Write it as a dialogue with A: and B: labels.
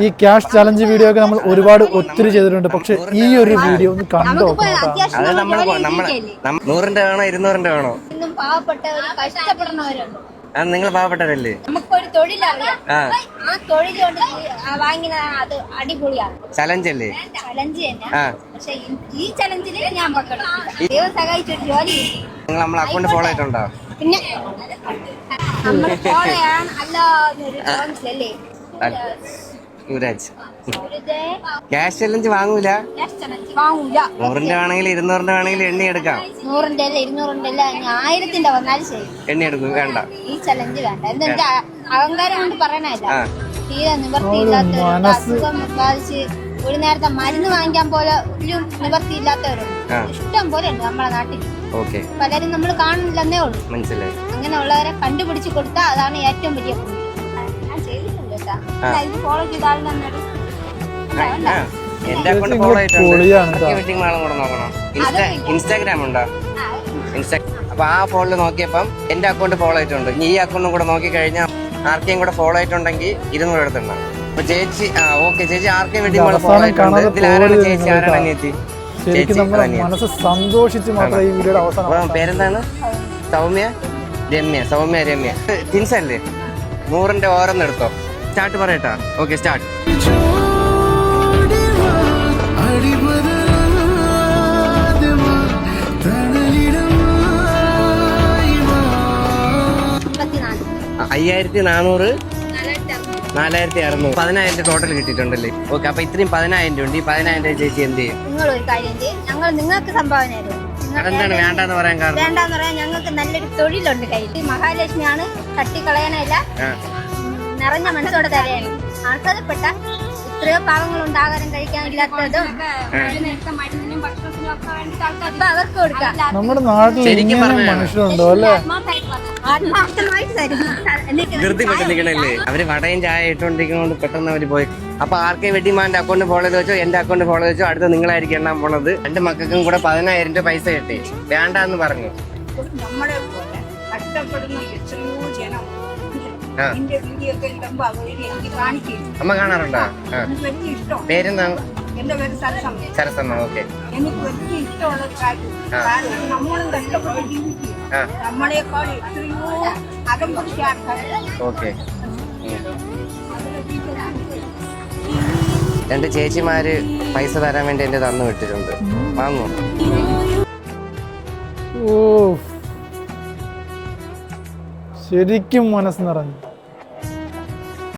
A: ഈ cash challenge video ഒക്കെ നമ്മൾ ഒരുപാട് ഒത്തിരി ചെയ്തിട്ടുണ്ട്. പക്ഷെ ഈ ഒരു വീഡിയോ ഒന്ന് കണ്ടു നോക്കണം.
B: അത് നമ്മളെ 100ന്റെ വേണോ 200ന്റെ വേണോ? അത് നിങ്ങൾ പാവപ്പെട്ടവരല്ലേ?
C: നമുക്കൊരു തൊഴിലറിയാം. ആ തൊഴിൽ കൊണ്ട് വാങ്ങിന അത് അടിപൊളിയാണ്.
B: ചലഞ്ച് അല്ലേ?
C: ചലഞ്ച് തന്നെ. പക്ഷെ ഈ ചലഞ്ചിൽ ഞാൻ പങ്കെടുക്കും. ദൈവം സഹായിച്ചൊരു ജോലി.
B: നിങ്ങൾ നമ്മളെ അക്കൗണ്ട് ഫോളോ ചെയ്തിട്ടുണ്ടോ?
C: പിന്നെ നമ്മൾ ഫോളോ ചെയ്യാൻ അല്ലാതൊരു ചോദിച്ചല്ലേ
B: യുവരാജ് ക്യാഷ് ചലഞ്ച് വാങ്ങൂല. 100ന്റെ വേണമെങ്കിൽ 200ന്റെ വേണമെങ്കിൽ എണ്ണി എടുക്കാം.
C: 100ന്റെ അല്ല 200ന്റെ അല്ല 1000ന്റെ വന്നാലും ശരി
B: എണ്ണി എടുക്കും. വേണ്ട,
C: ഈ ചലഞ്ച് വേണ്ട. എന്താ അഹങ്കാരം കൊണ്ട് പറയണല്ല. തീരെ നിവർത്തിയില്ലാത്തവരുണ്ട്, അസുഖം ബാധിച്ച് ഒരു നേരത്തെ മരുന്ന് വാങ്ങിക്കാൻ പോലെ ഒരു നിവർത്തിയില്ലാത്തവരുണ്ട്. ഇഷ്ടം പോലെ ഉണ്ട് നമ്മളെ നാട്ടിൽ. പലരും നമ്മൾ കാണുന്നില്ലെന്നേ ഉള്ളൂ. മനസ്സിലായി. അങ്ങനെയുള്ളവരെ കണ്ടുപിടിച്ച് കൊടുത്താൽ അതാണ് ഏറ്റവും വലിയ പുണ്യം. ഞാൻ ചെയ്തിട്ടുണ്ട് കേട്ടാ. ഇത് ഫോളോ ചെയ്താൽ
B: എന്റെ അക്കൗണ്ട് ഫോളോ ചെയ്തിട്ടുണ്ട്. ഇൻസ്റ്റാഗ്രാം ഉണ്ടോ? അപ്പൊ ആ ഫോണിൽ നോക്കിയപ്പം എന്റെ അക്കൗണ്ട് ഫോളോ ചെയ്തിട്ടുണ്ട്. ഇനി ഈ അക്കൗണ്ടും കൂടെ നോക്കി കഴിഞ്ഞാൽ ആർക്കെയും കൂടെ ഫോളോ ചെയ്തിട്ടുണ്ടെങ്കിൽ 200 എടുത്തുണ്ടാവും. അപ്പൊ ചേച്ചി ഓക്കെ ചേച്ചി ആർക്കെയും വേണ്ടി ഫോളോ ചെയ്തിട്ടുണ്ട്. ഇതിലാരാണ് ചേച്ചി? ആരാണ് അനിയത്തി? പേരെന്താണ്? സൗമ്യ രമ്യ. ടിൻസ് അല്ലേ? 100ന്റെ ഓരോന്ന് എടുത്തോ. സ്റ്റാർട്ട് പറയട്ടാ. Okay start. $5400 4600 10,000 ടോട്ടൽ കിട്ടിയിട്ടുണ്ടല്ലേ? ഓക്കെ. അപ്പൊ ഇത്രയും 10,000 ഉണ്ട്. ഈ 10,000 ചേച്ചി എന്ത് ചെയ്യും?
C: നിങ്ങൾ ഒരു കാര്യം ചെയ്യും. ഞങ്ങൾ നിങ്ങൾക്ക് സംഭാവന തരും.
B: അതെന്താണ് വേണ്ടെന്ന് പറയാൻ കാരണം?
C: വേണ്ടെന്ന് പറയാൻ ഞങ്ങൾക്ക് നല്ലൊരു തൊഴിലുണ്ട് കയ്യിൽ. മഹാലക്ഷ്മിയാണ്, തട്ടിക്കളയാനല്ല, നിറഞ്ഞ മനസ്സോടെ തരയാണ്. അർഹതപ്പെട്ട എത്രയോ പാവങ്ങളുണ്ട് ആഹാരം കഴിക്കാനില്ലാത്തതും അവർക്ക് കൊടുക്കാം.
A: നമ്മുടെ നാട്ടിൽ മനുഷ്യരുണ്ടോ അല്ലേ?
B: ധൃതിപ്പെട്ട് നിൽക്കണല്ലേ? അവര് വടയും ചായ ഇട്ടുകൊണ്ടിരിക്കുന്നതുകൊണ്ട് പെട്ടെന്ന് അവര് പോയി. അപ്പൊ ആർക്കെ വെട്ടിമാന്റെ അക്കൗണ്ട് ഫോളോ ചെയ്ത് വെച്ചോ, എന്റെ അക്കൗണ്ട് ഫോളോ ചെയ്ത് വെച്ചോ. അടുത്ത നിങ്ങളായിരിക്കും എണ്ണാൻ പോണത്. 2 മക്കൾക്കും കൂടെ 10,000 രൂപ പൈസ കിട്ടി. വേണ്ടെന്ന് പറഞ്ഞു.
D: നമ്മളെ പോലെ കഷ്ടപ്പെടുന്ന എത്രയോ ജനം
B: അമ്മ കാണാറുണ്ടോ? പേരെന്താണ്?
D: എന്റെ പേര്
B: സരസമ്മ. ഓക്കെ.
D: എനിക്ക് വലിയ ഇഷ്ടമുള്ള കാര്യം നമ്മളും കഷ്ടപ്പെട്ട് ജീവിക്കും. നമ്മളെക്കാൾ എത്രയോ അകം പിടിച്ച ആൾക്കാർ.
B: ഓക്കെ. 2 ചേച്ചിമാര് പൈസ തരാൻ വേണ്ടി എന്റെ തന്നു വിട്ടിട്ടുണ്ട്. വാങ്ങോ?
A: ശരിക്കും മനസ്സ് നിറഞ്ഞു.